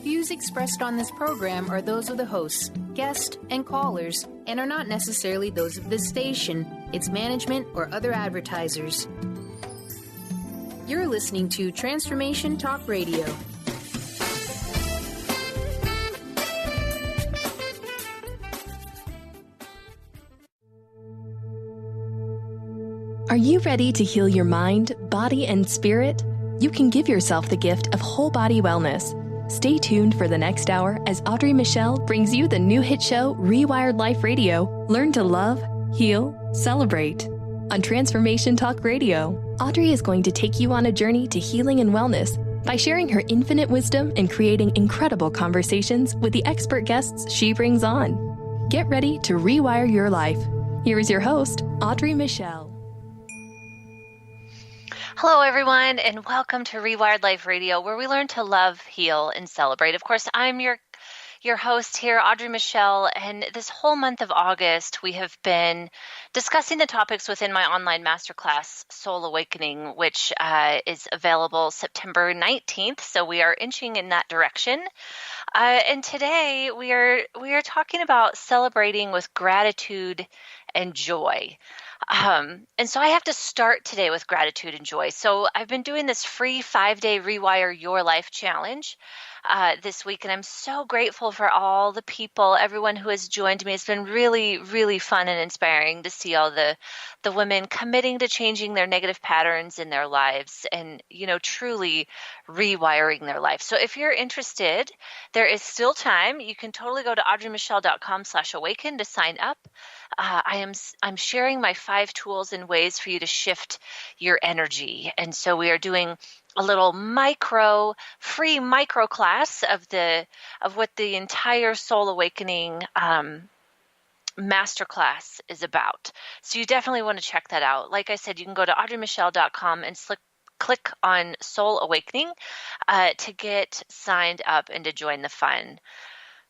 views expressed on this program are those of the hosts, guests, and callers, and are not necessarily those of this station, its management, or other advertisers. You're listening to Transformation Talk Radio. Are you ready to heal your mind, body, and spirit? You can give yourself the gift of whole body wellness. Stay tuned for the next hour as Audrey Michel brings you the new hit show, Rewired Life Radio. Learn to love, heal, celebrate. On Transformation Talk Radio, Audrey is going to take you on a journey to healing and wellness by sharing her infinite wisdom and creating incredible conversations with the expert guests she brings on. Get ready to rewire your life. Here is your host, Audrey Michel. Hello, everyone, and welcome to Rewired Life Radio, where we learn to love, heal, and celebrate. Of course, I'm your host here, Audrey Michel, and this whole month of August, we have been discussing the topics within my online masterclass, Soul Awakening, which is available September 19th, so we are inching in that direction. And today, we are talking about celebrating with gratitude and joy. And so I have to start today with gratitude and joy. So I've been doing this free 5-day Rewire Your Life challenge this week, and I'm so grateful for all the people, everyone who has joined me. It's been really, really fun and inspiring to see all the women committing to changing their negative patterns in their lives and, truly rewiring their life. So if you're interested, there is still time. You can totally go to audreymichel.com/awaken to sign up. I'm sharing my 5 tools and ways for you to shift your energy. And so we are doing a little free micro class of what the entire Soul Awakening masterclass is about. So you definitely want to check that out. Like I said, you can go to audreymichel.com and click on Soul Awakening to get signed up and to join the fun.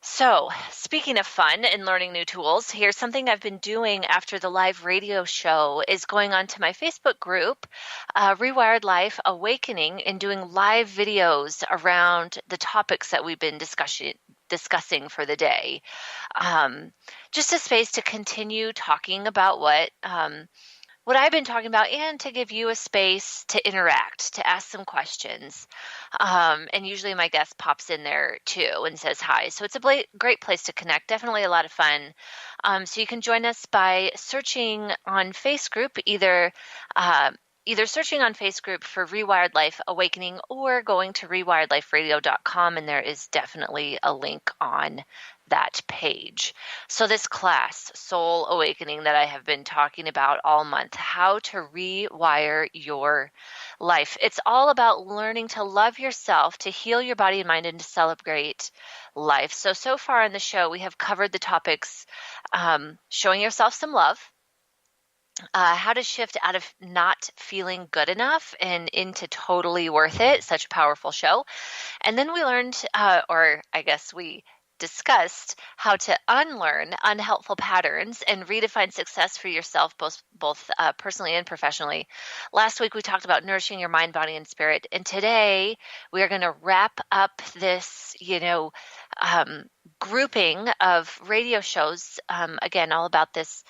So, speaking of fun and learning new tools, here's something I've been doing after the live radio show is going on to my Facebook group, Rewired Life Awakening, and doing live videos around the topics that we've been discussing for the day. Just a space to continue talking about what I've been talking about and to give you a space to interact, to ask some questions. And usually my guest pops in there too and says hi. So it's a great place to connect. Definitely a lot of fun. So you can join us by searching on Facebook, either searching on Facebook for Rewired Life Awakening or going to rewired-life-radio.com, and there is definitely a link on that page. So this class, Soul Awakening, that I have been talking about all month, how to rewire your life. It's all about learning to love yourself, to heal your body and mind, and to celebrate life. So far in the show, we have covered the topics, showing yourself some love, how to shift out of not feeling good enough and into totally worth it. Such a powerful show. And then we learned, we discussed how to unlearn unhelpful patterns and redefine success for yourself, both personally and professionally. Last week, we talked about nourishing your mind, body, and spirit. And today, we are going to wrap up this, grouping of radio shows, again, all about this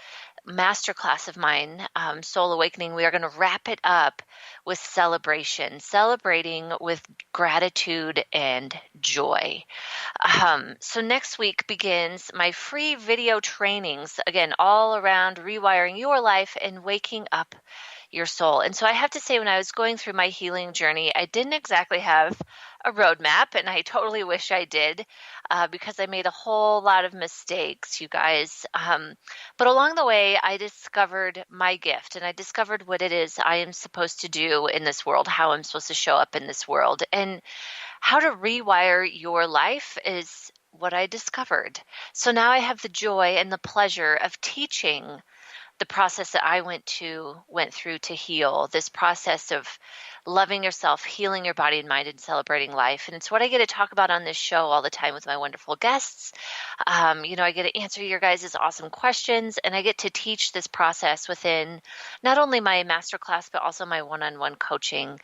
masterclass of mine, Soul Awakening. We are going to wrap it up with celebrating with gratitude and joy. So next week begins my free video trainings, again, all around rewiring your life and waking up your soul. And so I have to say, when I was going through my healing journey, I didn't exactly have a roadmap, and I totally wish I did, because I made a whole lot of mistakes, you guys. But along the way, I discovered my gift, and I discovered what it is I am supposed to do in this world, how I'm supposed to show up in this world, and how to rewire your life is what I discovered. So now I have the joy and the pleasure of teaching the process that I went through to heal, this process of loving yourself, healing your body and mind, and celebrating life. And it's what I get to talk about on this show all the time with my wonderful guests. I get to answer your guys' awesome questions, and I get to teach this process within not only my masterclass, but also my one-on-one coaching.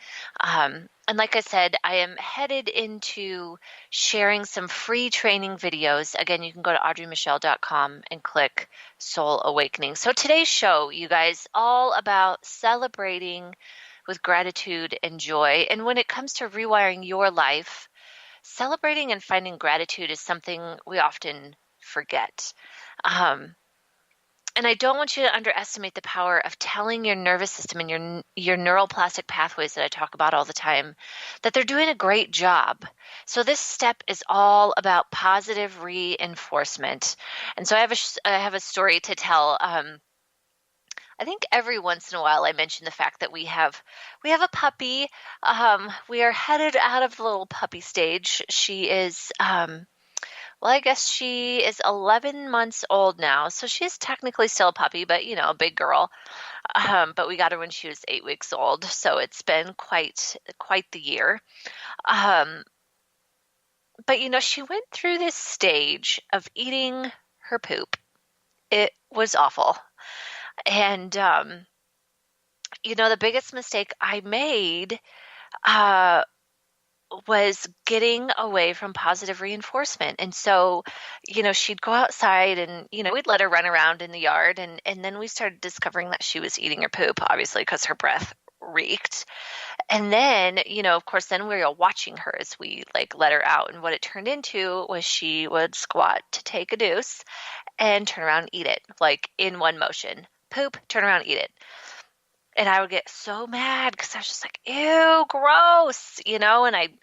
And like I said, I am headed into sharing some free training videos. Again, you can go to audreymichel.com and click Soul Awakening. So today's show, you guys, all about celebrating with gratitude and joy. And when it comes to rewiring your life, celebrating and finding gratitude is something we often forget. And I don't want you to underestimate the power of telling your nervous system and your neuroplastic pathways that I talk about all the time that they're doing a great job. So this step is all about positive reinforcement. And so I have a story to tell. I think every once in a while I mention the fact that we have a puppy. We are headed out of the little puppy stage. She is well, I guess she is 11 months old now, so she's technically still a puppy, but, a big girl. But we got her when she was 8 weeks old, so it's been quite the year. But, she went through this stage of eating her poop. It was awful. And, the biggest mistake I made was getting away from positive reinforcement. And so, she'd go outside and, we'd let her run around in the yard. And then we started discovering that she was eating her poop, obviously, because her breath reeked. And then, of course, then we were watching her as we let her out. And what it turned into was she would squat to take a deuce and turn around and eat it, in one motion. Poop, turn around, eat it. And I would get so mad because I was just like, ew, gross, and I'd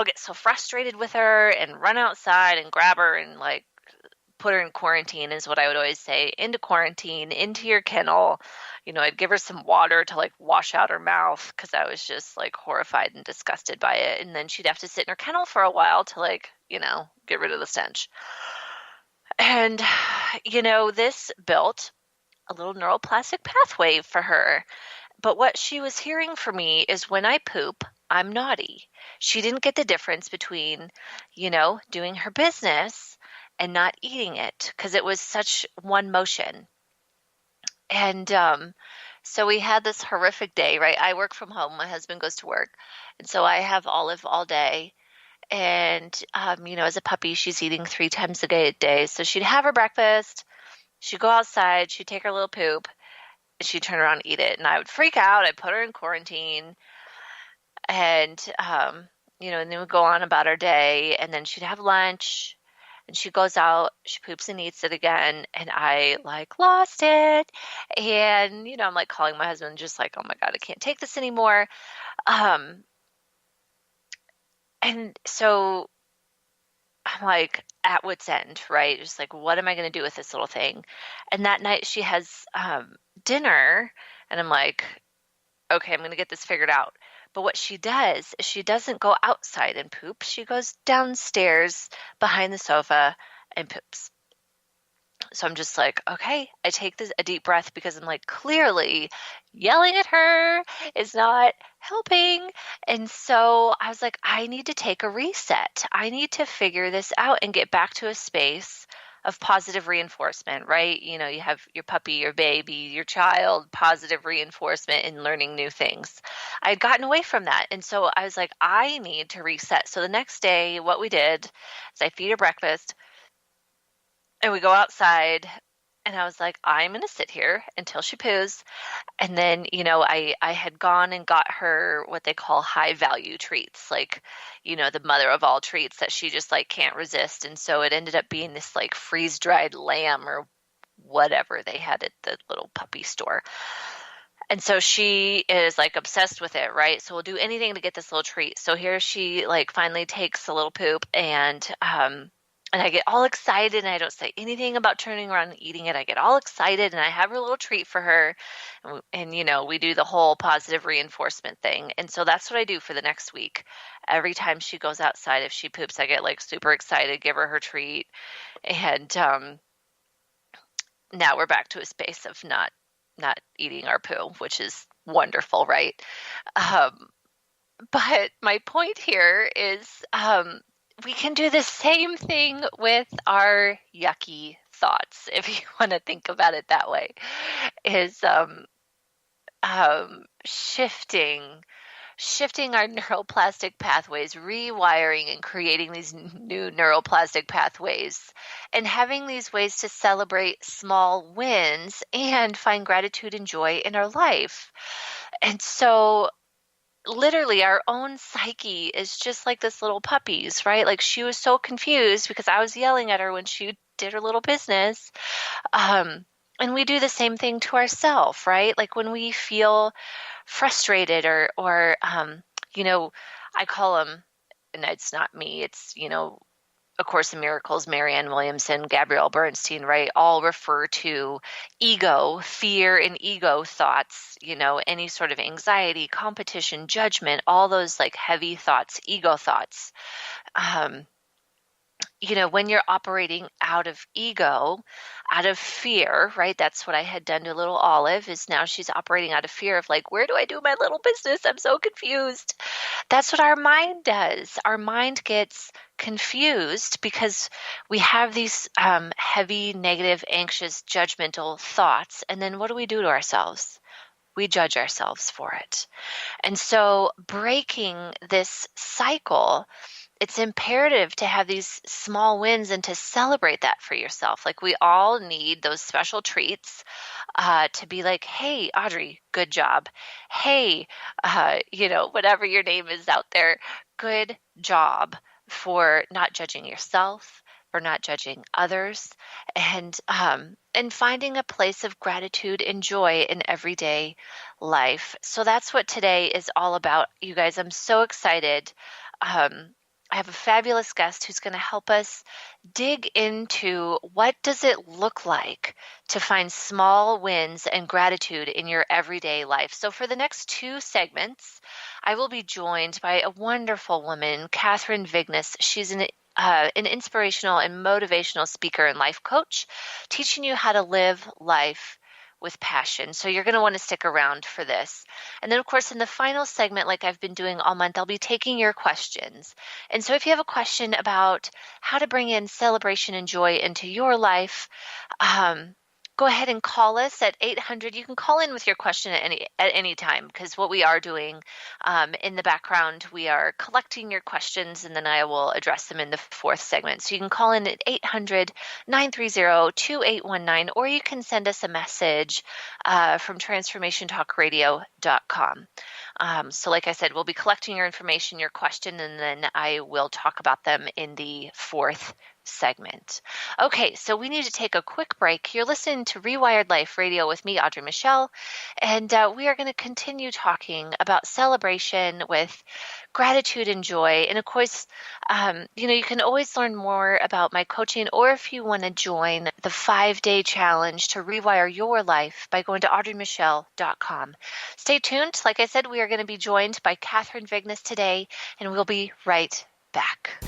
get so frustrated with her and run outside and grab her and put her in quarantine is what I would always say, into quarantine, into your kennel. I'd give her some water to wash out her mouth because I was just horrified and disgusted by it. And then she'd have to sit in her kennel for a while to get rid of the stench. And, this built a little neuroplastic pathway for her. But what she was hearing from me is when I poop, I'm naughty. She didn't get the difference between, doing her business and not eating it because it was such one motion. And so we had this horrific day, right? I work from home. My husband goes to work. And so I have Olive all day. And, as a puppy, she's eating 3 times a day. So she'd have her breakfast. She'd go outside, she'd take her little poop, and she'd turn around and eat it. And I would freak out. I'd put her in quarantine. And, and then we'd go on about our day. And then she'd have lunch. And she goes out, she poops and eats it again. And I, lost it. And, I'm, calling my husband just oh, my God, I can't take this anymore. And so I'm at wit's end, right? Just what am I going to do with this little thing? And that night she has dinner and I'm okay, I'm going to get this figured out. But what she does is she doesn't go outside and poop. She goes downstairs behind the sofa and poops. So I'm just okay, I take a deep breath because I'm clearly yelling at her is not helping. And so I was I need to take a reset. I need to figure this out and get back to a space of positive reinforcement, right? You have your puppy, your baby, your child, positive reinforcement and learning new things. I had gotten away from that. And so I was I need to reset. So the next day, what we did is I feed her breakfast. And we go outside, and I was I'm going to sit here until she poos. And then, I had gone and got her what they call high-value treats, the mother of all treats that she just, can't resist. And so it ended up being this, freeze-dried lamb or whatever they had at the little puppy store. And so she is obsessed with it, right? So we'll do anything to get this little treat. So here she finally takes a little poop and I get all excited and I don't say anything about turning around and eating it. I get all excited and I have her little treat for her. And we do the whole positive reinforcement thing. And so that's what I do for the next week. Every time she goes outside, if she poops, I get super excited, give her treat. And now we're back to a space of not eating our poo, which is wonderful, right? But my point here is we can do the same thing with our yucky thoughts, if you want to think about it that way, is shifting shifting our neuroplastic pathways, rewiring and creating these new neuroplastic pathways, and having these ways to celebrate small wins and find gratitude and joy in our life. And so literally our own psyche is just like this little puppy's, right? Like she was so confused because I was yelling at her when she did her little business. And we do the same thing to ourselves, right? Like when we feel frustrated or I call them, and it's not me, it's, A Course in Miracles, Marianne Williamson, Gabrielle Bernstein, right, all refer to ego, fear and ego thoughts, any sort of anxiety, competition, judgment, all those like heavy thoughts, ego thoughts. When you're operating out of ego, out of fear, right? That's what I had done to little Olive, is now she's operating out of fear of like, where do I do my little business? I'm so confused. That's what our mind does. Our mind gets confused because we have these heavy, negative, anxious, judgmental thoughts. And then what do we do to ourselves? We judge ourselves for it. And so breaking this cycle, it's imperative to have these small wins and to celebrate that for yourself. Like we all need those special treats to be like, hey, Audrey, good job. Hey, whatever your name is out there, good job for not judging yourself, for not judging others, and finding a place of gratitude and joy in everyday life. So that's what today is all about, you guys. I'm so excited. I have a fabulous guest who's going to help us dig into what does it look like to find small wins and gratitude in your everyday life. So for the next 2 segments, I will be joined by a wonderful woman, Kathryn Vignesswouldn't. She's an inspirational and motivational speaker and life coach, teaching you how to live life with passion. So you're going to want to stick around for this. And then, of course, in the final segment, like I've been doing all month, I'll be taking your questions. And so if you have a question about how to bring in celebration and joy into your life, go ahead and call us at 800. You can call in with your question at any time, because what we are doing in the background, we are collecting your questions, and then I will address them in the 4th segment. So you can call in at 800-930-2819, or you can send us a message from transformationtalkradio.com. So like I said, we'll be collecting your information, your question, and then I will talk about them in the 4th segment. Okay, so we need to take a quick break. You're listening to Rewired Life Radio with me, Audrey Michel, and we are going to continue talking about celebration with gratitude and joy. And of course, you can always learn more about my coaching, or if you want to join the 5-day challenge to rewire your life by going to audreymichel.com. Stay tuned. Like I said, we are going to be joined by Kathryn Vignesswouldn't today, and we'll be right back.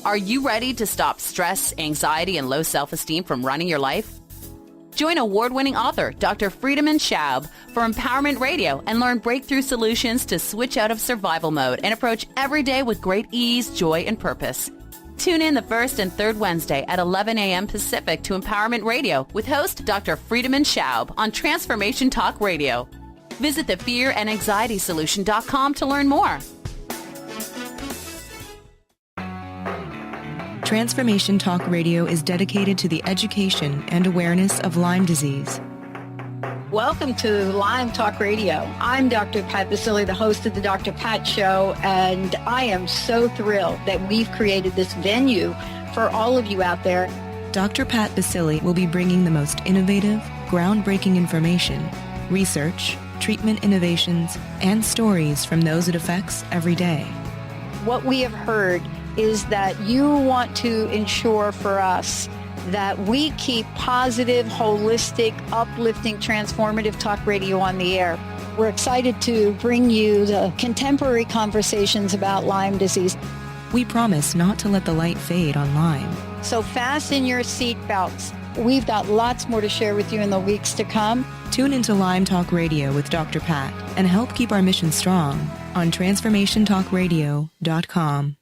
Are you ready to stop stress, anxiety, and low self-esteem from running your life? Join award-winning author Dr. Friedemann Schaub for Empowerment Radio and learn breakthrough solutions to switch out of survival mode and approach every day with great ease, joy, and purpose. Tune in the 1st and 3rd Wednesday at 11 a.m. Pacific to Empowerment Radio with host Dr. Friedemann Schaub on Transformation Talk Radio. Visit thefearandanxietysolution.com to learn more. Transformation Talk Radio is dedicated to the education and awareness of Lyme disease. Welcome to Lyme Talk Radio. I'm Dr. Pat Basile, the host of the Dr. Pat Show, and I am so thrilled that we've created this venue for all of you out there. Dr. Pat Basile will be bringing the most innovative, groundbreaking information, research, treatment innovations, and stories from those it affects every day. What we have heard is that you want to ensure for us that we keep positive, holistic, uplifting, transformative talk radio on the air. We're excited to bring you the contemporary conversations about Lyme disease. We promise not to let the light fade on Lyme. So fasten your seat belts. We've got lots more to share with you in the weeks to come. Tune into Lyme Talk Radio with Dr. Pat and help keep our mission strong on transformationtalkradio.com.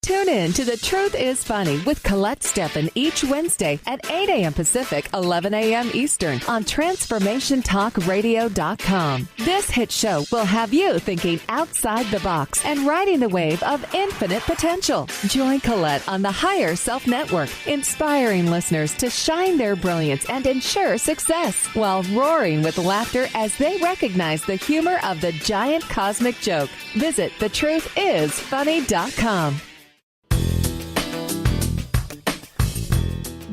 Tune in to The Truth is Funny with Colette Steffen each Wednesday at 8 a.m. Pacific, 11 a.m. Eastern on transformationtalkradio.com. This hit show will have you thinking outside the box and riding the wave of infinite potential. Join Colette on the Higher Self Network, inspiring listeners to shine their brilliance and ensure success while roaring with laughter as they recognize the humor of the giant cosmic joke. Visit thetruthisfunny.com.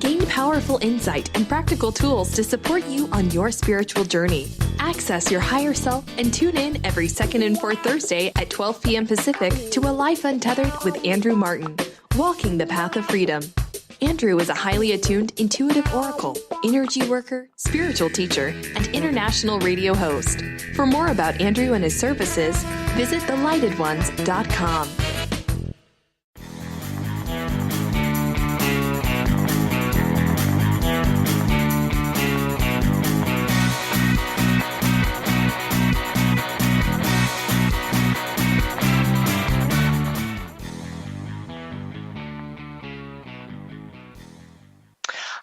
Gain powerful insight and practical tools to support you on your spiritual journey. Access your higher self and tune in every second and fourth Thursday at 12 p.m. Pacific to A Life Untethered with Andrew Martin, Walking the Path of Freedom. Andrew is a highly attuned, intuitive oracle, energy worker, spiritual teacher, and international radio host. For more about Andrew and his services, visit thelightones.com.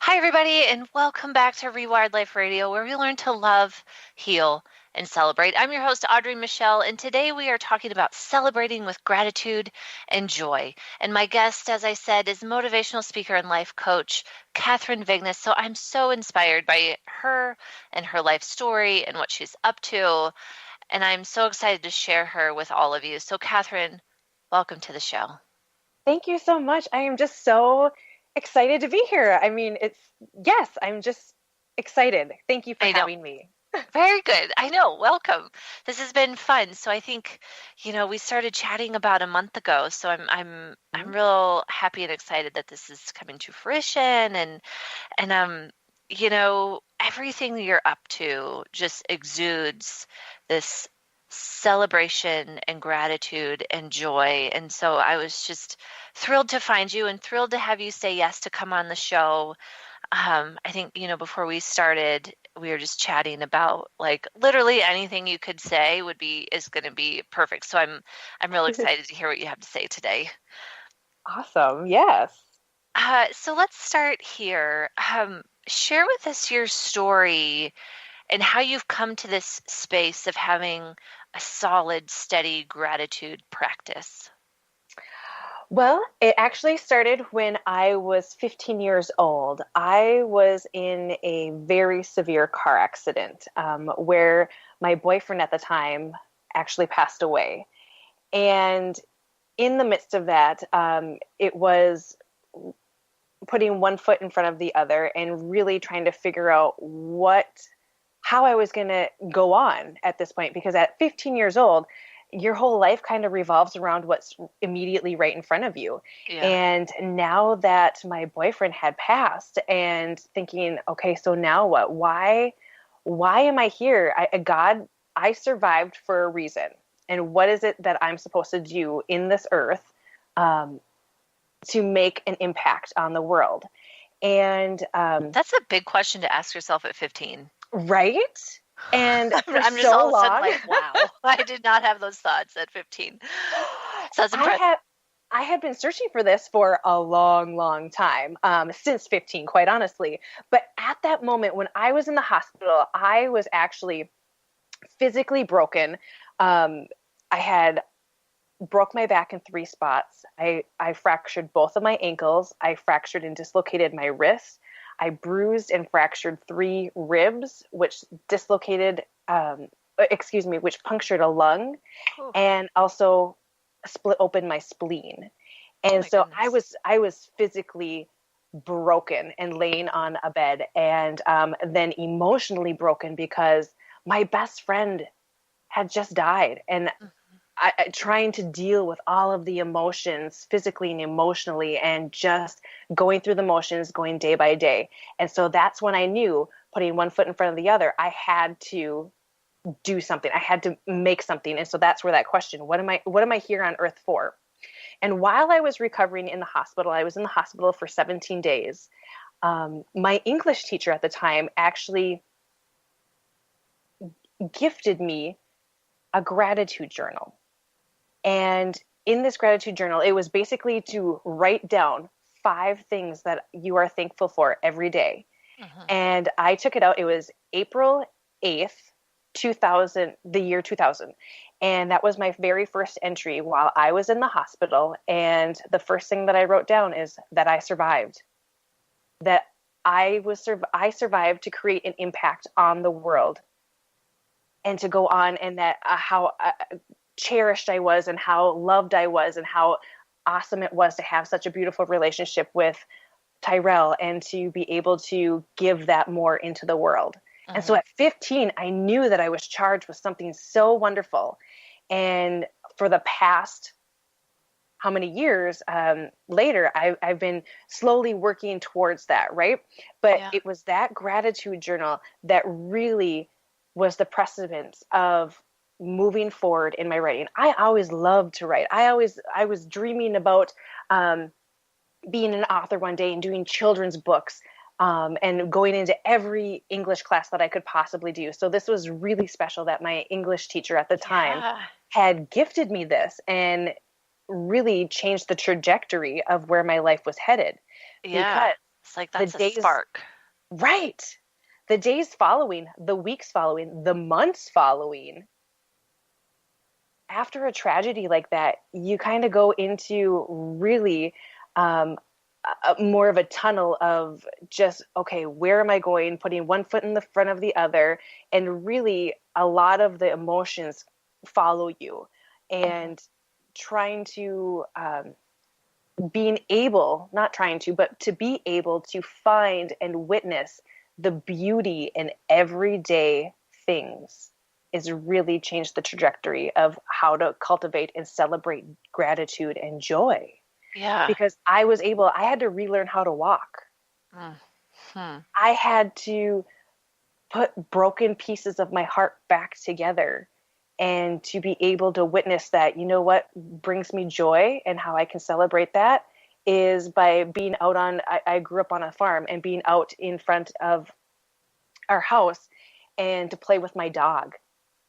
Hi, everybody, and welcome back to Rewired Life Radio, where we learn to love, heal, and celebrate. I'm your host, Audrey Michel, and today we are talking about celebrating with gratitude and joy. And my guest, as I said, is motivational speaker and life coach, Kathryn Vigness. So I'm so inspired by her and her life story and what she's up to, and I'm so excited to share her with all of you. So Kathryn, welcome to the show. Thank you so much. I am just so excited to be here. I mean, I'm just excited. Thank you for having me. Very good. I know. Welcome. This has been fun. So I think, we started chatting about a month ago. So I'm real happy and excited that this is coming to fruition, and everything you're up to just exudes this celebration and gratitude and joy. And so I was just thrilled to find you and thrilled to have you say yes to come on the show. I think, before we started, we were just chatting about like literally anything you could say is going to be perfect. So I'm real excited to hear what you have to say today. Awesome. Yes. So let's start here. Share with us your story and how you've come to this space of having a solid, steady gratitude practice. Well, it actually started when I was 15 years old. I was in a very severe car accident where my boyfriend at the time actually passed away. And in the midst of that, it was putting one foot in front of the other and really trying to figure out how I was going to go on at this point. Because at 15 years old, your whole life kind of revolves around what's immediately right in front of you. Yeah. And now that my boyfriend had passed and thinking, okay, so now what? Why am I here? God, I survived for a reason. And what is it that I'm supposed to do in this earth to make an impact on the world? And that's a big question to ask yourself at 15. Right? And I'm just all of a sudden like, wow, I did not have those thoughts at 15. So that's impressive. I had been searching for this for a long, long time, since 15, quite honestly. But at that moment when I was in the hospital, I was actually physically broken. I had broke my back in 3 spots. I fractured both of my ankles. I fractured and dislocated my wrist. I bruised and fractured 3 ribs, which which punctured a lung, and also split open my spleen. And so goodness. I was physically broken and laying on a bed, and then emotionally broken because my best friend had just died, and I trying to deal with all of the emotions physically and emotionally, and just going through the motions, going day by day. And so that's when I knew, putting one foot in front of the other, I had to do something. I had to make something. And so that's where that question, what am I here on earth for? And while I was recovering in the hospital, I was in the hospital for 17 days. my English teacher at the time actually gifted me a gratitude journal. And in this gratitude journal, it was basically to write down 5 things that you are thankful for every day. And I took it out. It was April 8th, 2000, the year 2000. And that was my very first entry while I was in the hospital. And the first thing that I wrote down is that I survived, that I survived to create an impact on the world and to go on, and that how cherished I was and how loved I was and how awesome it was to have such a beautiful relationship with Tyrell and to be able to give that more into the world. And so at 15, I knew that I was charged with something so wonderful. And for the past how many years later, I've been slowly working towards that, right? But it was that gratitude journal that really was the precedence of moving forward in my writing. I always loved to write. I was dreaming about being an author one day and doing children's books and going into every English class that I could possibly do. So this was really special that my English teacher at the time had gifted me this and really changed the trajectory of where my life was headed. Yeah, because it's like that's a spark. Right. The days following, the weeks following, the months following, after a tragedy like that, you kind of go into really more of a tunnel of just, okay, where am I going? Putting one foot in the front of the other. And really a lot of the emotions follow you, and trying to, being able, not trying to, but to be able to find and witness the beauty in everyday things is really changed the trajectory of how to cultivate and celebrate gratitude and joy. Yeah. Because I had to relearn how to walk. I had to put broken pieces of my heart back together, and to be able to witness that, you know what brings me joy and how I can celebrate that is by being out on, I grew up on a farm, and being out in front of our house and to play with my dog.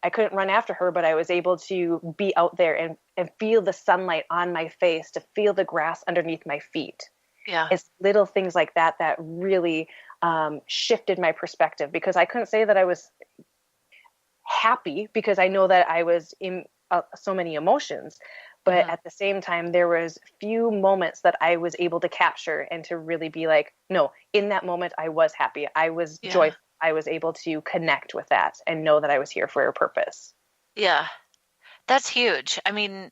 I couldn't run after her, but I was able to be out there and feel the sunlight on my face, to feel the grass underneath my feet. Yeah. It's little things like that that really shifted my perspective, because I couldn't say that I was happy, because I know that I was in so many emotions. But at the same time, there was few moments that I was able to capture and to really be like, no, in that moment, I was happy. I was joyful. I was able to connect with that and know that I was here for a purpose. Yeah, that's huge. I mean,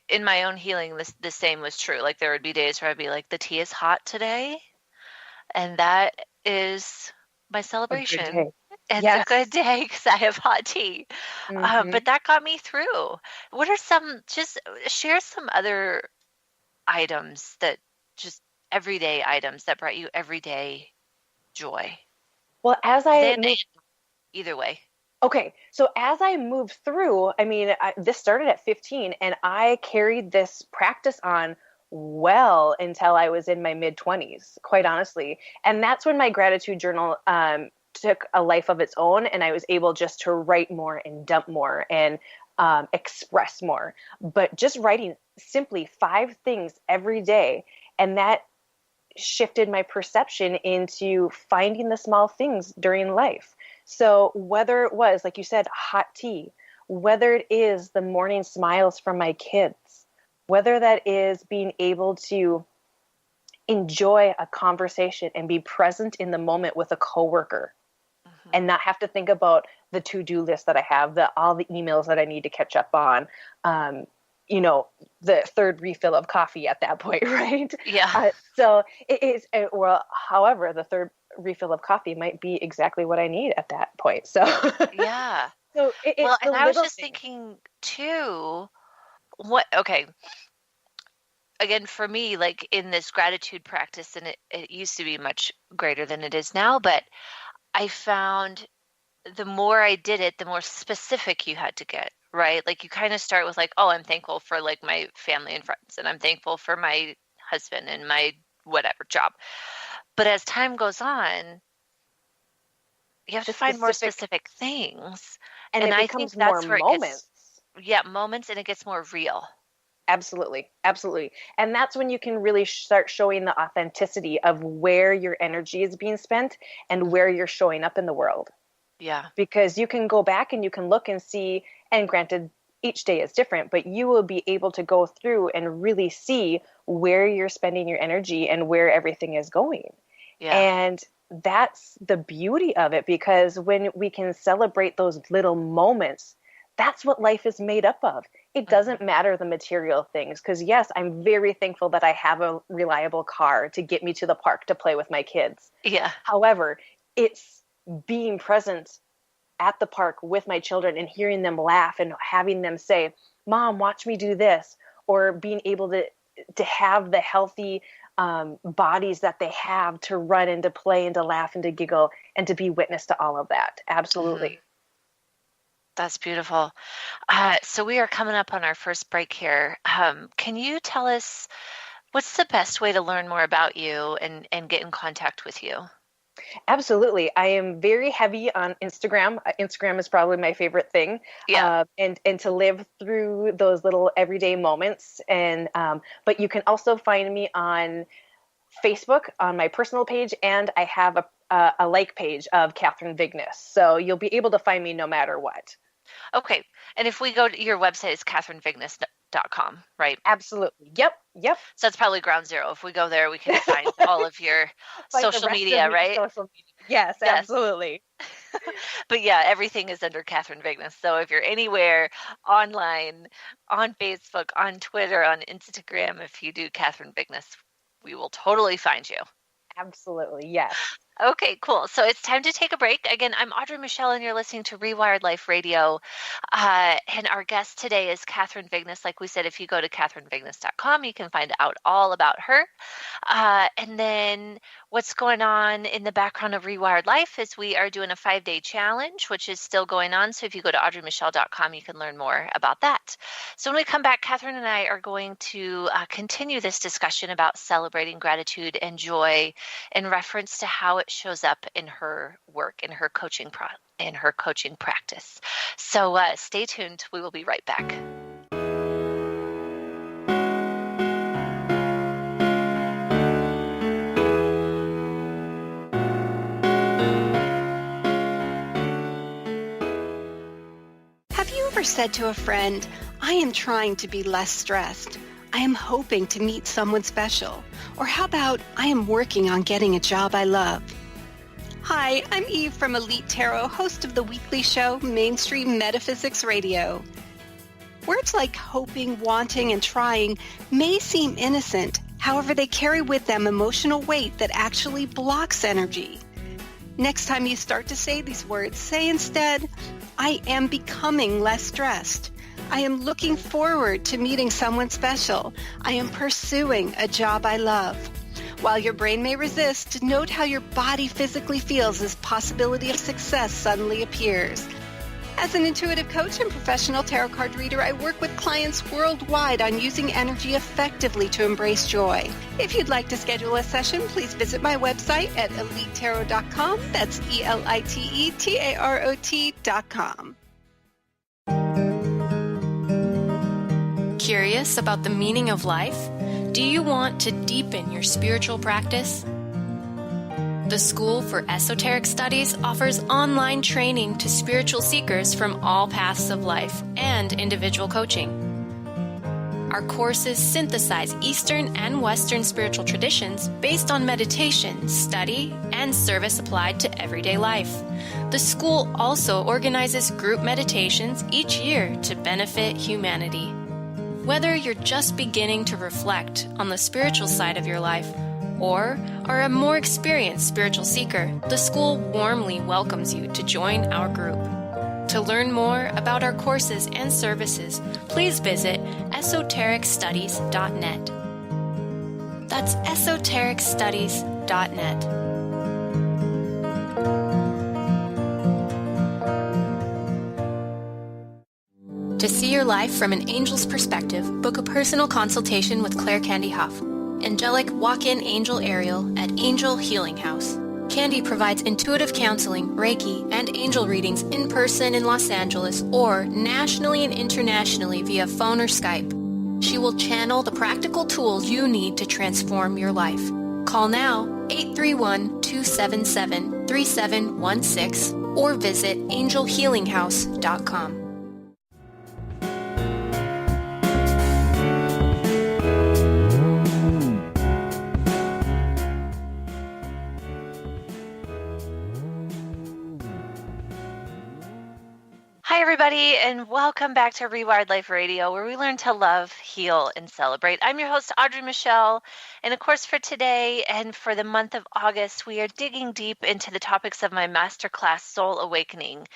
in my own healing, the same was true. Like there would be days where I'd be like, the tea is hot today. And that is my celebration. It's a good day because I have hot tea. But that got me through. What are just share some other items that just everyday items that brought you everyday joy? Well, either way. Okay. So as I moved through, I mean, this started at 15, and I carried this practice on well until I was in my mid-20s, quite honestly. And that's when my gratitude journal took a life of its own, and I was able just to write more and dump more and express more. But just writing simply 5 things every day, and that shifted my perception into finding the small things during life. So whether it was, like you said, hot tea, whether it is the morning smiles from my kids, whether that is being able to enjoy a conversation and be present in the moment with a coworker and not have to think about the to-do list that I have, all the emails that I need to catch up on, the third refill of coffee at that point, right? Yeah. So it is, however, the third refill of coffee might be exactly what I need at that point. So yeah. So and I was just thinking too, again, for me, like in this gratitude practice, and it used to be much greater than it is now, but I found the more I did it, the more specific you had to get, right? Like you kind of start with like, oh, I'm thankful for like my family and friends, and I'm thankful for my husband and my whatever job. But as time goes on, you have to find more specific things. And it becomes more moments. Moments, and it gets more real. Absolutely. Absolutely. And that's when you can really start showing the authenticity of where your energy is being spent and where you're showing up in the world. Yeah. Because you can go back and you can look and see, and granted, each day is different, but you will be able to go through and really see where you're spending your energy and where everything is going. Yeah. And that's the beauty of it, because when we can celebrate those little moments, that's what life is made up of. It doesn't matter the material things, because yes, I'm very thankful that I have a reliable car to get me to the park to play with my kids. Yeah. However, it's being present at the park with my children and hearing them laugh and having them say, Mom, watch me do this, or being able to have the healthy bodies that they have to run and to play and to laugh and to giggle and to be witness to all of that. Absolutely. Mm-hmm. That's beautiful. So we are coming up on our first break here. Can you tell us what's the best way to learn more about you and get in contact with you? Absolutely. I am very heavy on Instagram. Instagram is probably my favorite thing. Yeah. And to live through those little everyday moments. And but you can also find me on Facebook on my personal page, and I have a like page of Kathryn Vigness. So you'll be able to find me no matter what. Okay. And if we go to your website, it's KathrynVigness.com, right? Absolutely. Yep. So that's probably ground zero. If we go there, we can find all of your social media, right? Social media. Yes, absolutely. But yeah, everything is under Kathryn Vigness. So if you're anywhere online, on Facebook, on Twitter, on Instagram, if you do Kathryn Vigness, we will totally find you. Absolutely. Yes. Okay, cool. So it's time to take a break. Again, I'm Audrey Michel, and you're listening to Rewired Life Radio. And our guest today is Kathryn Vigness. Like we said, if you go to KathrynVigness.com, you can find out all about her. And then what's going on in the background of Rewired Life is we are doing a 5-day challenge, which is still going on. So if you go to AudreyMichel.com, you can learn more about that. So when we come back, Kathryn and I are going to continue this discussion about celebrating gratitude and joy in reference to how it shows up in her work, in her coaching practice. So stay tuned. We will be right back. Have you ever said to a friend, I am trying to be less stressed. I am hoping to meet someone special. Or how about, I am working on getting a job I love. Hi, I'm Eve from Elite Tarot, host of the weekly show Mainstream Metaphysics Radio. Words like hoping, wanting, and trying may seem innocent. However, they carry with them emotional weight that actually blocks energy. Next time you start to say these words, say instead, I am becoming less stressed. I am looking forward to meeting someone special. I am pursuing a job I love. While your brain may resist, note how your body physically feels as possibility of success suddenly appears. As an intuitive coach and professional tarot card reader, I work with clients worldwide on using energy effectively to embrace joy. If you'd like to schedule a session, please visit my website at elitetarot.com. That's ELITETAROT.com. Curious about the meaning of life? Do you want to deepen your spiritual practice? The School for Esoteric Studies offers online training to spiritual seekers from all paths of life and individual coaching. Our courses synthesize Eastern and Western spiritual traditions based on meditation, study, and service applied to everyday life. The school also organizes group meditations each year to benefit humanity. Whether you're just beginning to reflect on the spiritual side of your life or are a more experienced spiritual seeker, the school warmly welcomes you to join our group. To learn more about our courses and services, please visit esotericstudies.net. That's esotericstudies.net. To see your life from an angel's perspective, book a personal consultation with Claire Candy Huff. angelic walk-in angel Ariel at Angel Healing House. Candy provides intuitive counseling, Reiki, and angel readings in person in Los Angeles or nationally and internationally via phone or Skype. She will channel the practical tools you need to transform your life. Call now 831-277-3716 or visit angelhealinghouse.com. Hi, everybody, and welcome back to Rewired Life Radio, where we learn to love, heal, and celebrate. I'm your host, Audrey Michel, and of course, for today and for the month of August, we are digging deep into the topics of my masterclass, Soul Awakening.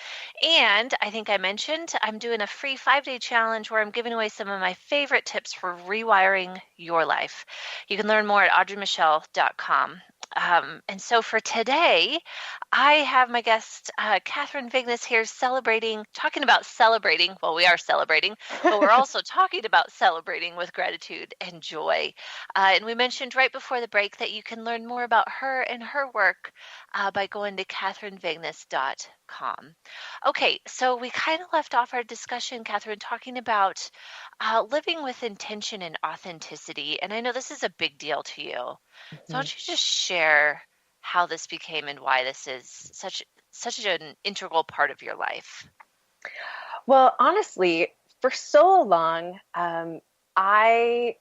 And I think I mentioned I'm doing a free 5-day challenge where I'm giving away some of my favorite tips for rewiring your life. You can learn more at audreymichel.com. And so for today, I have my guest, Kathryn Vigness here talking about celebrating. Well, we are celebrating, but we're also talking about celebrating with gratitude and joy. And we mentioned right before the break that you can learn more about her and her work by going to kathrynvigness.com. Okay, so we kind of left off our discussion, Kathryn, talking about living with intention and authenticity. And I know this is a big deal to you. So why don't you just share how this became and why this is such an integral part of your life? Well, honestly, for so long, I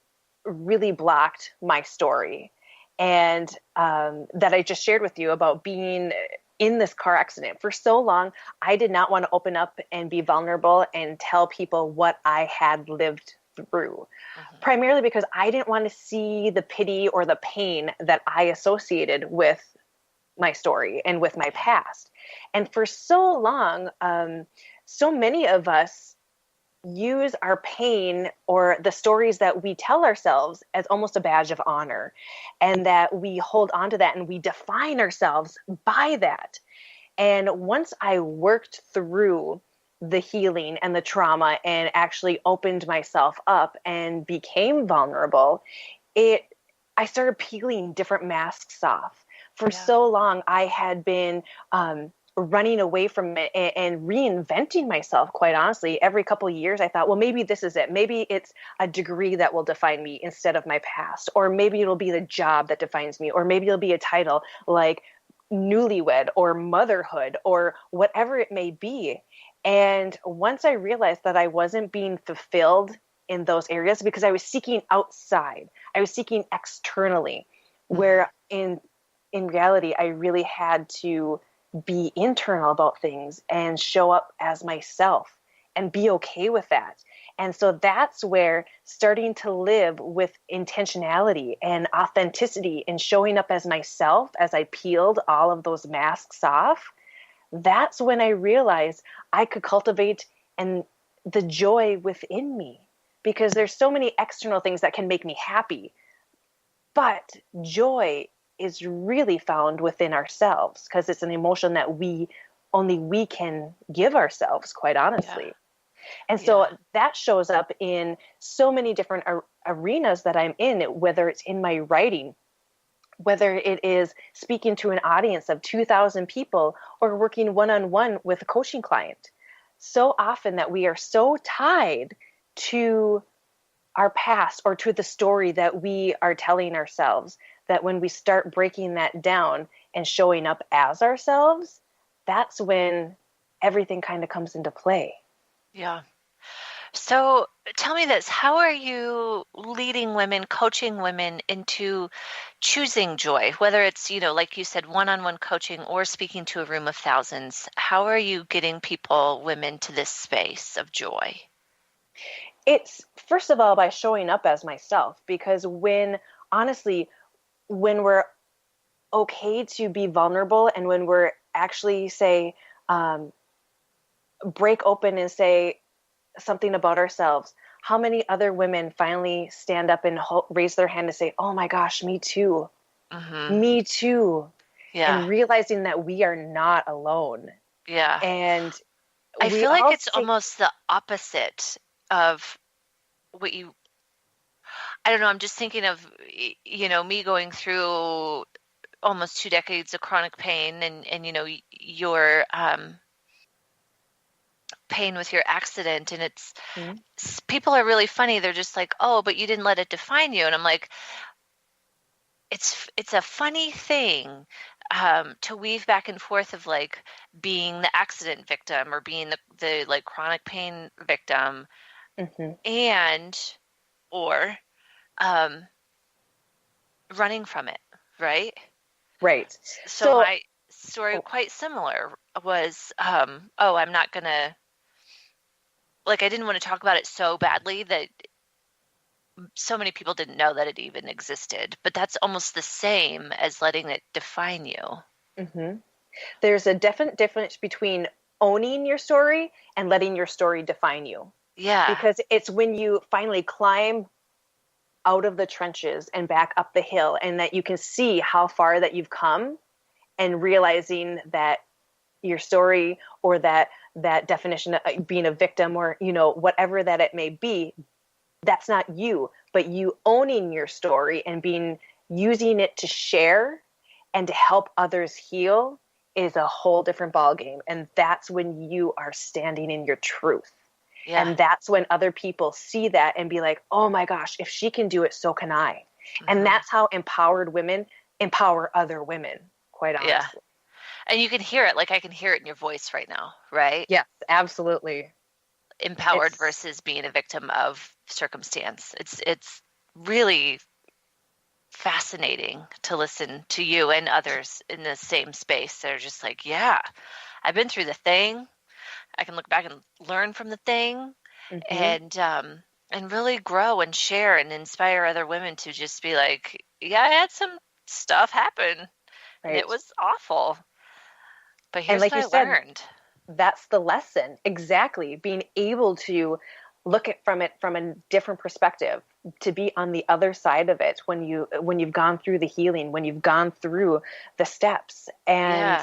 really blocked my story, and that I just shared with you about being in this car accident. For so long, I did not want to open up and be vulnerable and tell people what I had lived through, primarily because I didn't want to see the pity or the pain that I associated with my story and with my past. And for so long, so many of us use our pain or the stories that we tell ourselves as almost a badge of honor, and that we hold on to that and we define ourselves by that. And once I worked through the healing and the trauma and actually opened myself up and became vulnerable, I started peeling different masks off. For so long, I had been running away from it and reinventing myself, quite honestly. Every couple of years, I thought, well, maybe this is it. Maybe it's a degree that will define me instead of my past. Or maybe it'll be the job that defines me. Or maybe it'll be a title like newlywed or motherhood or whatever it may be. And once I realized that I wasn't being fulfilled in those areas because I was seeking outside, I was seeking externally, where in reality, I really had to be internal about things and show up as myself and be okay with that. And so that's where starting to live with intentionality and authenticity and showing up as myself, as I peeled all of those masks off, that's when I realized I could cultivate the joy within me, because there's so many external things that can make me happy, but joy is really found within ourselves, because it's an emotion that only we can give ourselves, quite honestly. Yeah. And so that shows up in so many different arenas that I'm in, whether it's in my writing, whether it is speaking to an audience of 2,000 people or working one-on-one with a coaching client. So often that we are so tied to our past or to the story that we are telling ourselves, that when we start breaking that down and showing up as ourselves, that's when everything kind of comes into play. Yeah. So tell me this, how are you leading women, coaching women into choosing joy, whether it's, like you said, one-on-one coaching or speaking to a room of thousands? How are you getting women to this space of joy? It's, first of all, by showing up as myself, because when we're okay to be vulnerable and when we're actually break open and say something about ourselves, how many other women finally stand up and raise their hand and say, oh my gosh, me too. Me too. Yeah. And realizing that we are not alone. Yeah. And I feel like it's almost the opposite of what I don't know, I'm just thinking of, me going through almost 2 decades of chronic pain and your pain with your accident. And people are really funny. They're just like, oh, but you didn't let it define you. And I'm like, it's a funny thing to weave back and forth of like being the accident victim or being the like chronic pain victim or running from it, right? Right. So my story, quite similar, was, I'm not going to, like, I didn't want to talk about it so badly that so many people didn't know that it even existed. But that's almost the same as letting it define you. Mm-hmm. There's a definite difference between owning your story and letting your story define you. Yeah. Because it's when you finally climb out of the trenches and back up the hill and that you can see how far that you've come and realizing that your story or that definition of being a victim or, whatever that it may be, that's not you, but you owning your story and using it to share and to help others heal is a whole different ballgame. And that's when you are standing in your truth. Yeah. And that's when other people see that and be like, oh my gosh, if she can do it, so can I. Mm-hmm. And that's how empowered women empower other women, quite honestly. Yeah. And you can hear it. Like I can hear it in your voice right now, right? Yes, absolutely. Empowered versus being a victim of circumstance. It's really fascinating to listen to you and others in the same space. They're just like, yeah, I've been through the thing. I can look back and learn from the thing and really grow and share and inspire other women to just be like, yeah, I had some stuff happen and it was awful. But here's what I learned. That's the lesson. Exactly. Being able to look at it from a different perspective, to be on the other side of it when you've gone through the healing, when you've gone through the steps, and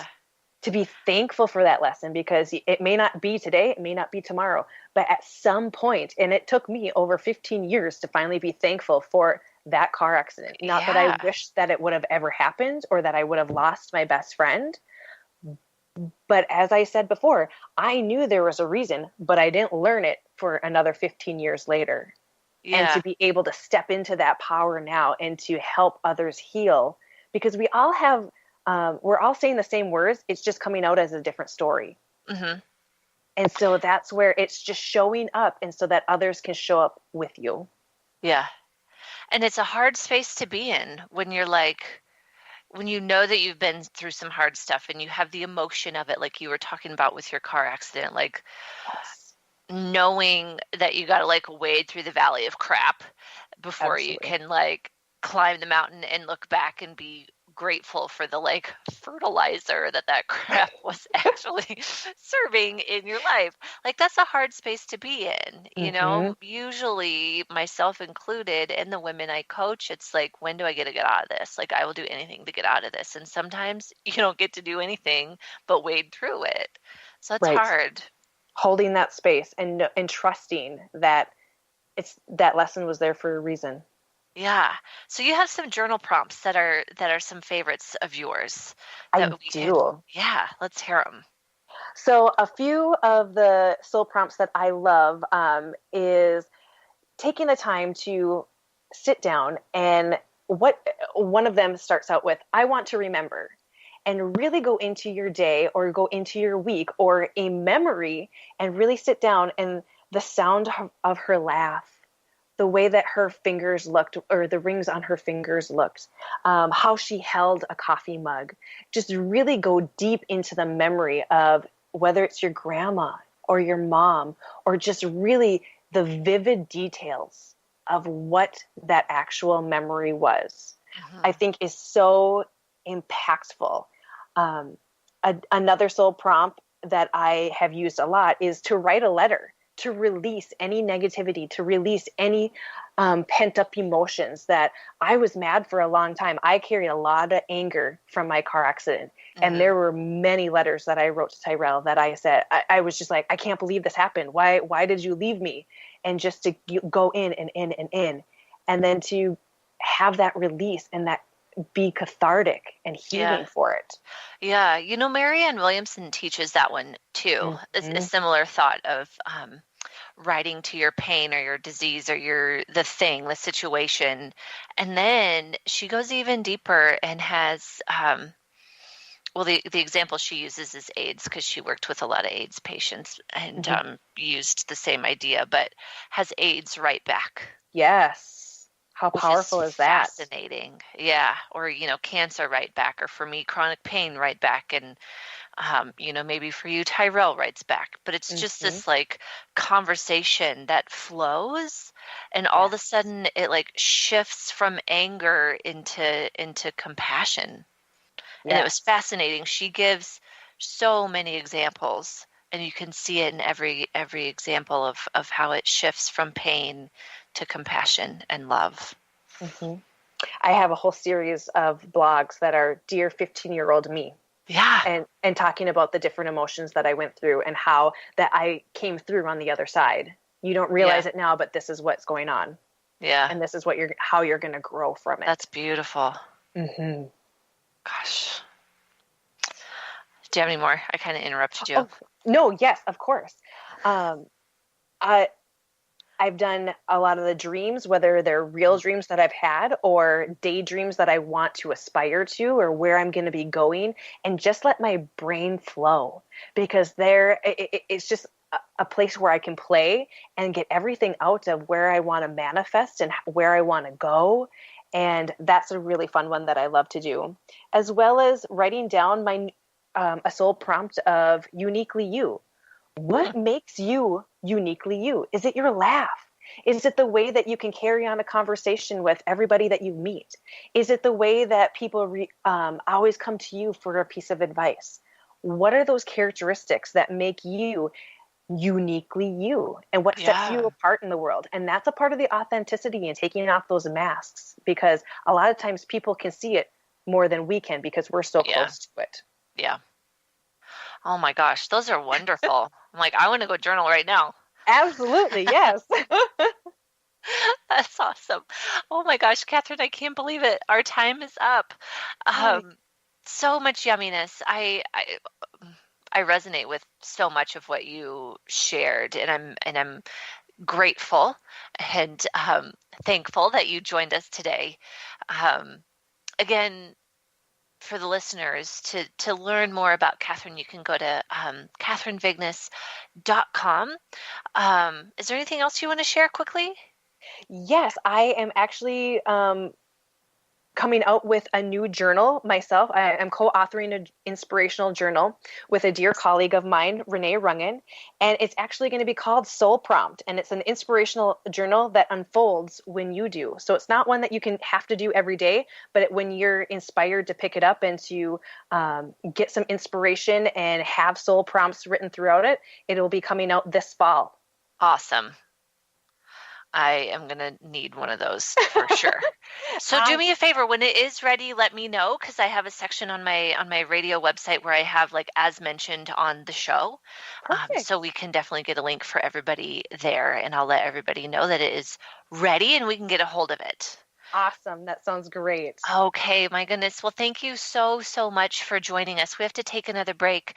to be thankful for that lesson, because it may not be today, it may not be tomorrow, but at some point, and it took me over 15 years to finally be thankful for that car accident. Not that I wish that it would have ever happened or that I would have lost my best friend. But as I said before, I knew there was a reason, but I didn't learn it for another 15 years later. Yeah. And to be able to step into that power now and to help others heal, because we all have, we're all saying the same words. It's just coming out as a different story. Mm-hmm. And so that's where it's just showing up, and so that others can show up with you. Yeah. And it's a hard space to be in when you're like, when you know that you've been through some hard stuff and you have the emotion of it, like you were talking about with your car accident, like knowing that you got to like wade through the valley of crap before you can like climb the mountain and look back and be grateful for the like fertilizer that crap was actually serving in your life. Like that's a hard space to be in, you know, usually myself included and the women I coach, it's like, when do I get out of this? Like I will do anything to get out of this. And sometimes you don't get to do anything but wade through it. So it's hard. Holding that space and trusting that that lesson was there for a reason. Yeah. So you have some journal prompts that are some favorites of yours. I do. Let's hear them. So a few of the soul prompts that I love is taking the time to sit down, and one of them starts out with, I want to remember, and really go into your day or go into your week or a memory and really sit down, and the sound of her laugh, the way that her fingers looked or the rings on her fingers looked, how she held a coffee mug. Just really go deep into the memory of whether it's your grandma or your mom, or just really the vivid details of what that actual memory was, I think is so impactful. Another soul prompt that I have used a lot is to write a letter, to release any negativity, to release any pent up emotions. That I was mad for a long time. I carried a lot of anger from my car accident. And there were many letters that I wrote to Tyrell that I said, I was just like, I can't believe this happened. Why did you leave me? And just to go in and in and in. and then to have that release and that be cathartic and healing for it. Yeah. Marianne Williamson teaches that one too. It's a similar thought of writing to your pain or your disease or the thing, the situation. And then she goes even deeper and has, the example she uses is AIDS, because she worked with a lot of AIDS patients and used the same idea, but has AIDS right back. Yes. How powerful is that? Fascinating. Yeah. Or, cancer right back, or for me, chronic pain right back. And, maybe for you, Tyrell writes back, but it's just this like conversation that flows, and all of a sudden it like shifts from anger into compassion. And it was fascinating. She gives so many examples, and you can see it in every example of how it shifts from pain to compassion and love. I have a whole series of blogs that are Dear 15-year-old Me. Yeah. And talking about the different emotions that I went through and how that I came through on the other side. You don't realize it now, but this is what's going on. Yeah. And this is how you're going to grow from it. That's beautiful. Gosh. Do you have any more? I kind of interrupted you. Oh, no, yes, of course. I've done a lot of the dreams, whether they're real dreams that I've had or daydreams that I want to aspire to, or where I'm going to be going, and just let my brain flow, because it's just a place where I can play and get everything out of where I want to manifest and where I want to go. And that's a really fun one that I love to do, as well as writing down my a soul prompt of uniquely you. What makes you uniquely you? Is it your laugh? Is it the way that you can carry on a conversation with everybody that you meet? Is it the way that people always come to you for a piece of advice? What are those characteristics that make you uniquely you, and what sets you apart in the world? And that's a part of the authenticity and taking off those masks, because a lot of times people can see it more than we can because we're so close to it. Yeah. Oh my gosh, those are wonderful. I'm like, I want to go journal right now. Absolutely, yes. That's awesome. Oh my gosh, Kathryn, I can't believe it. Our time is up. So much yumminess. I resonate with so much of what you shared, and I'm grateful and thankful that you joined us today. Again, for the listeners, to learn more about Kathryn, you can go to KathrynVigness.com. Is there anything else you want to share quickly? Yes, I am actually coming out with a new journal myself. I am co-authoring an inspirational journal with a dear colleague of mine, Renee Rungan, and it's actually going to be called Soul Prompt, and it's an inspirational journal that unfolds when you do. So it's not one that you can have to do every day, but when you're inspired to pick it up and to get some inspiration and have soul prompts written throughout it, it'll be coming out this fall. Awesome. I am going to need one of those for sure. So do me a favor, when it is ready, let me know, because I have a section on my radio website where I have, like, as mentioned on the show. So we can definitely get a link for everybody there, and I'll let everybody know that it is ready and we can get a hold of it. Awesome. That sounds great. Okay, my goodness. Well, thank you so much for joining us. We have to take another break.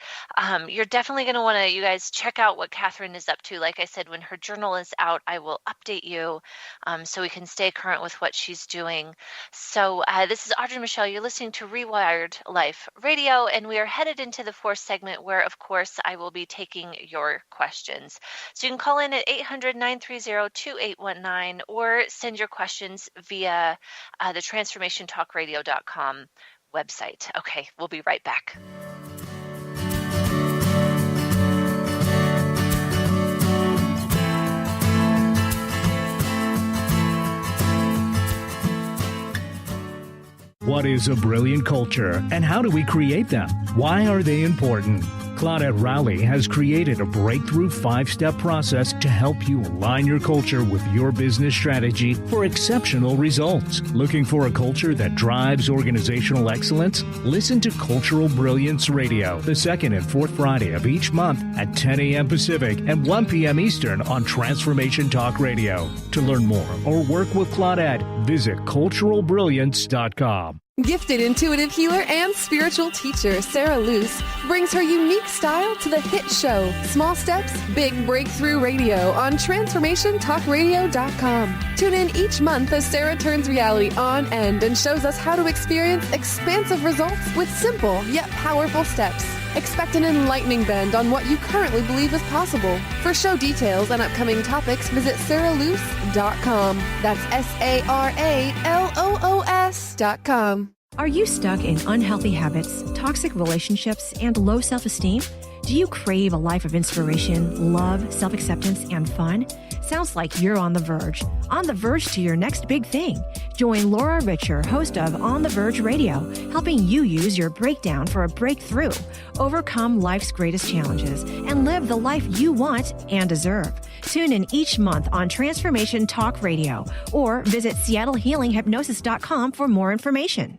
You're definitely going to want to, you guys, check out what Kathryn is up to. Like I said, when her journal is out, I will update you so we can stay current with what she's doing. So this is Audrey Michel. You're listening to Rewired Life Radio, and we are headed into the fourth segment where, of course, I will be taking your questions. So you can call in at 800-930-2819 or send your questions via the transformationtalkradio.com website. Okay, we'll be right back. What is a brilliant culture, and how do we create them? Why are they important? Claudette Rowley has created a breakthrough 5-step process to help you align your culture with your business strategy for exceptional results. Looking for a culture that drives organizational excellence? Listen to Cultural Brilliance Radio, the second and fourth Friday of each month at 10 a.m. Pacific and 1 p.m. Eastern on Transformation Talk Radio. To learn more or work with Claudette, visit culturalbrilliance.com. Gifted intuitive healer and spiritual teacher Sarah Luce brings her unique style to the hit show Small Steps, Big Breakthrough Radio on TransformationTalkRadio.com. Tune in each month as Sarah turns reality on end and shows us how to experience expansive results with simple yet powerful steps. Expect an enlightening bend on what you currently believe is possible. For show details and upcoming topics, visit sarahluce.com. That's SARALOOS.com. Are you stuck in unhealthy habits, toxic relationships, and low self-esteem? Do you crave a life of inspiration, love, self-acceptance, and fun? Sounds like you're on the verge to your next big thing. Join Laura Richer, host of On the Verge Radio, helping you use your breakdown for a breakthrough, overcome life's greatest challenges, and live the life you want and deserve. Tune in each month on Transformation Talk Radio or visit SeattleHealingHypnosis.com for more information.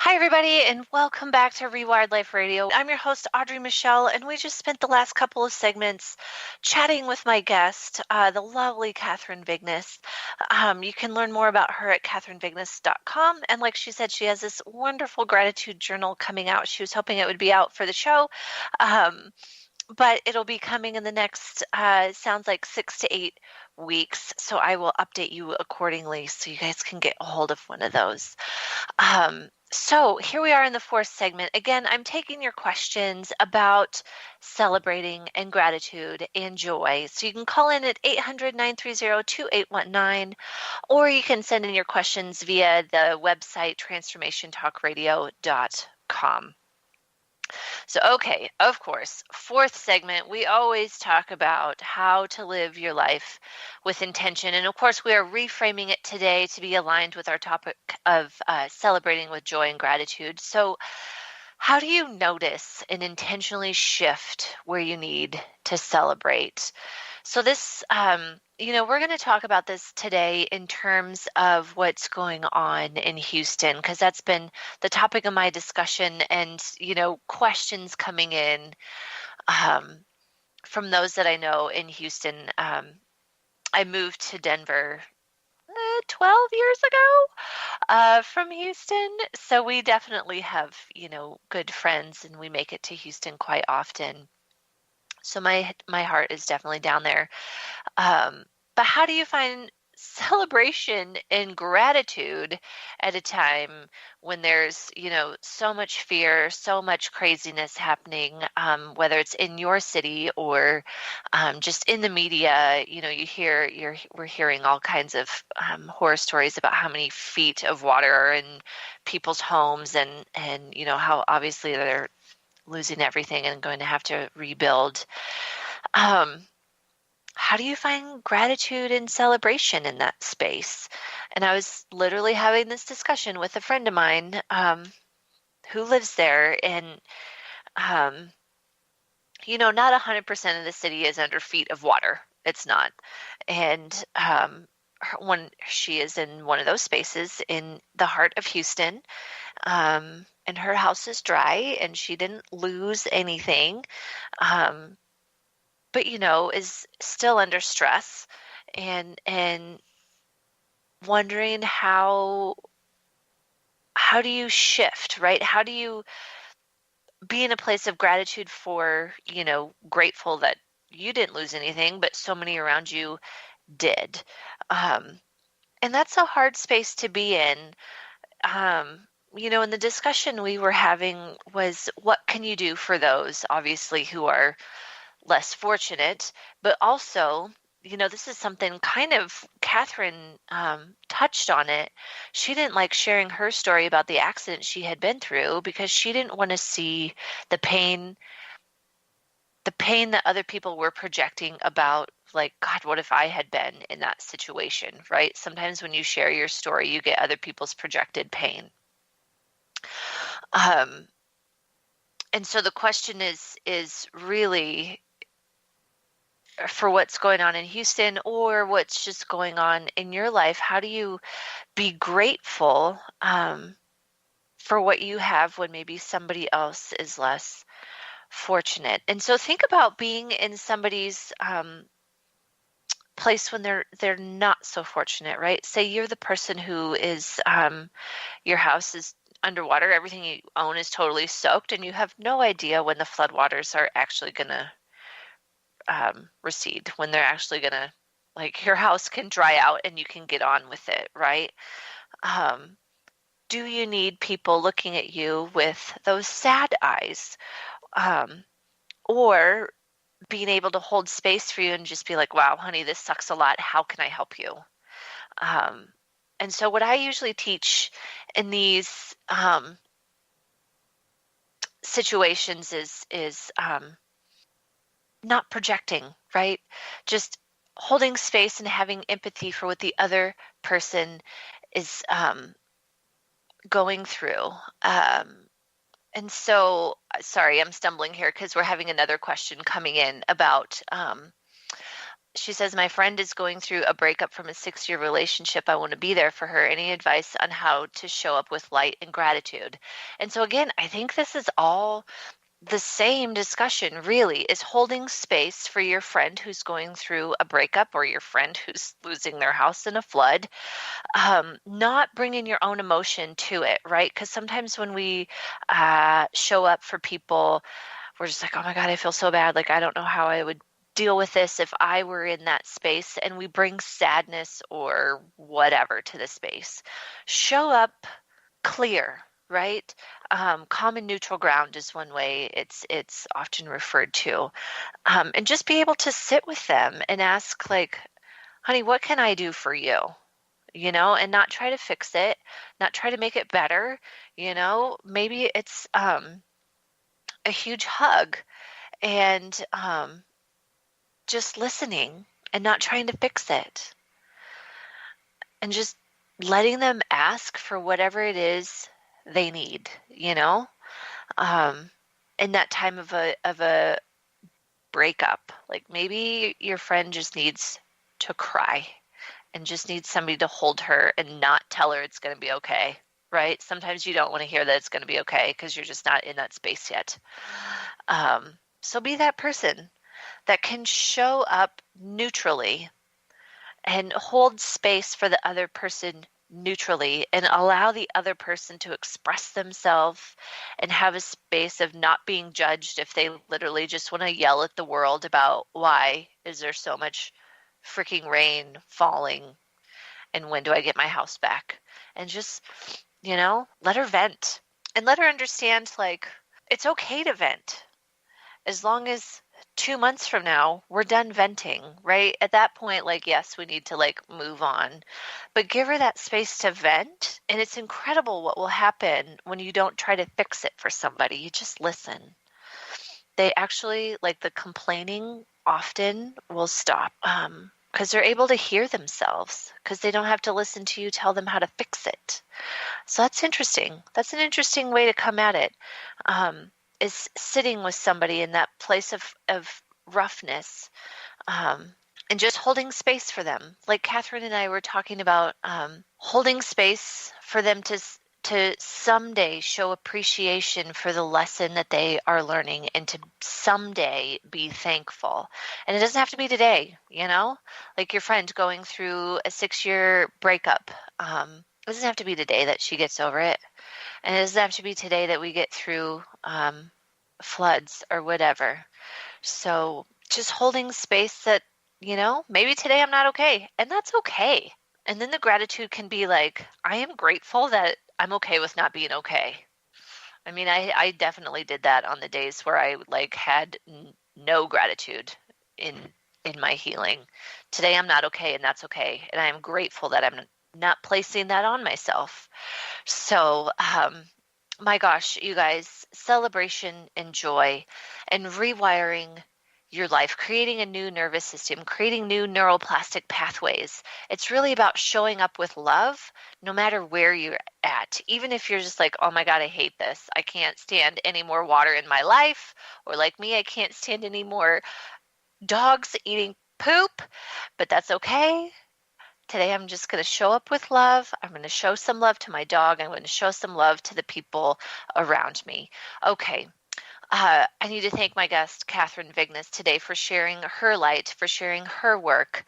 Hi, everybody, and welcome back to Rewired Life Radio. I'm your host, Audrey Michel, and we just spent the last couple of segments chatting with my guest, the lovely Kathryn Vignes. You can learn more about her at KathrynVignes.com, and like she said, she has this wonderful gratitude journal coming out. She was hoping it would be out for the show, but it'll be coming in the next, sounds like 6 to 8 weeks, so I will update you accordingly so you guys can get a hold of one of those. So here we are in the fourth segment. Again, I'm taking your questions about celebrating and gratitude and joy. So you can call in at 800-930-2819, or you can send in your questions via the website transformationtalkradio.com. So, okay, of course, fourth segment, we always talk about how to live your life with intention. And of course, we are reframing it today to be aligned with our topic of celebrating with joy and gratitude. So how do you notice and intentionally shift where you need to celebrate? So this, we're going to talk about this today in terms of what's going on in Houston, because that's been the topic of my discussion and, questions coming in from those that I know in Houston. I moved to Denver 12 years ago from Houston. So we definitely have, good friends, and we make it to Houston quite often. So my heart is definitely down there. But how do you find celebration and gratitude at a time when there's, so much fear, so much craziness happening, whether it's in your city or just in the media? We're hearing all kinds of horror stories about how many feet of water are in people's homes and how obviously they're losing everything and going to have to rebuild. How do you find gratitude and celebration in that space? And I was literally having this discussion with a friend of mine who lives there, and not 100% of the city is under feet of water. It's not. And when she is in one of those spaces in the heart of Houston, and her house is dry and she didn't lose anything, but is still under stress and wondering how do you shift, right? How do you be in a place of gratitude for, grateful that you didn't lose anything, but so many around you did. And that's a hard space to be in. And the discussion we were having was, what can you do for those, obviously, who are less fortunate, but also, this is something kind of Kathryn touched on it. She didn't like sharing her story about the accident she had been through because she didn't want to see the pain the pain that other people were projecting about, like, God, what if I had been in that situation, right? Sometimes when you share your story, you get other people's projected pain. And so the question is really for what's going on in Houston or what's just going on in your life. How do you be grateful for what you have when maybe somebody else is less fortunate? And so think about being in somebody's place when they're not so fortunate, right? Say you're the person who is your house is underwater, everything you own is totally soaked, and you have no idea when the floodwaters are actually going to recede, when they're actually going to, like, your house can dry out and you can get on with it, right? Do you need people looking at you with those sad eyes? Or being able to hold space for you and just be like, wow, honey, this sucks a lot. How can I help you? And so what I usually teach in these situations is not projecting, right? Just holding space and having empathy for what the other person is going through. And so, sorry, I'm stumbling here because we're having another question coming in about, she says, my friend is going through a breakup from a 6-year relationship. I want to be there for her. Any advice on how to show up with light and gratitude? And so again, I think this is all the same discussion, really, is holding space for your friend who's going through a breakup or your friend who's losing their house in a flood, not bringing your own emotion to it, right? Because sometimes when we show up for people, we're just like, oh my God, I feel so bad. Like, I don't know how I would deal with this if I were in that space, and we bring sadness or whatever to the space. Show up clear, right? Common neutral ground is one way it's often referred to. And just be able to sit with them and ask, like, honey, what can I do for you? You know, and not try to fix it, not try to make it better. You know, maybe it's a huge hug and just listening and not trying to fix it. And just letting them ask for whatever it is they need, you know, in that time of a breakup. Like, maybe your friend just needs to cry and just needs somebody to hold her and not tell her it's going to be okay, right? Sometimes you don't want to hear that it's going to be okay because you're just not in that space yet. So be that person that can show up neutrally and hold space for the other person neutrally, and allow the other person to express themselves and have a space of not being judged if they literally just want to yell at the world about why is there so much freaking rain falling and when do I get my house back? And just, you know, let her vent and let her understand, like, it's okay to vent as long as 2 months from now we're done venting, right? At that point, like, yes, we need to, like, move on, but give her that space to vent. And it's incredible what will happen when you don't try to fix it for somebody. You just listen. They actually, like, the complaining often will stop because they're able to hear themselves, because they don't have to listen to you tell them how to fix it. So that's interesting. That's an interesting way to come at it. Is sitting with somebody in that place of roughness, and just holding space for them. Like Kathryn and I were talking about, holding space for them to someday show appreciation for the lesson that they are learning, and to someday be thankful. And it doesn't have to be today, you know, like your friend going through a 6-year breakup. It doesn't have to be today that she gets over it. And it doesn't have to be today that we get through floods or whatever. So just holding space that, you know, maybe today I'm not okay, and that's okay. And then the gratitude can be like, I am grateful that I'm okay with not being okay. I mean, I definitely did that on the days where I, like, had no gratitude in my healing. Today I'm not okay, and that's okay. And I am grateful that I'm not placing that on myself. So, my gosh, you guys, celebration and joy and rewiring your life, creating a new nervous system, creating new neuroplastic pathways. It's really about showing up with love, no matter where you're at. Even if you're just like, oh my God, I hate this. I can't stand any more water in my life. Or like me, I can't stand any more dogs eating poop, but that's okay. Today, I'm just going to show up with love. I'm going to show some love to my dog. I'm going to show some love to the people around me. Okay. I need to thank my guest, Kathryn Vigness, today for sharing her light, for sharing her work.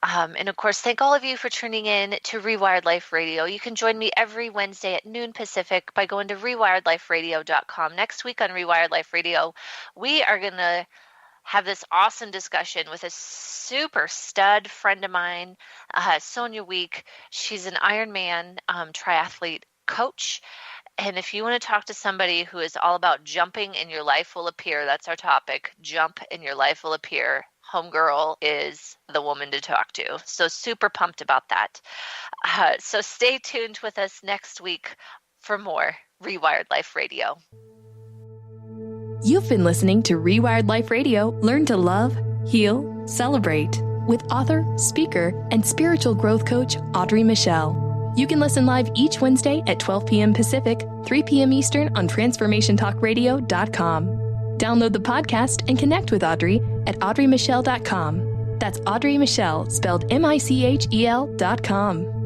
And of course, thank all of you for tuning in to Rewired Life Radio. You can join me every Wednesday at noon Pacific by going to rewired-life-radio.com. Next week on Rewired Life Radio, we are going to have this awesome discussion with a super stud friend of mine, Sonia Week. She's an Ironman triathlete coach. And if you want to talk to somebody who is all about jumping and your life will appear, that's our topic, jump and your life will appear. Homegirl is the woman to talk to. So super pumped about that. So stay tuned with us next week for more Rewired Life Radio. You've been listening to Rewired Life Radio. Learn to love, heal, celebrate with author, speaker, and spiritual growth coach Audrey Michel. You can listen live each Wednesday at 12 p.m. Pacific, 3 p.m. Eastern on TransformationTalkRadio.com. Download the podcast and connect with Audrey at AudreyMichel.com. That's Audrey Michel, spelled Michel.com.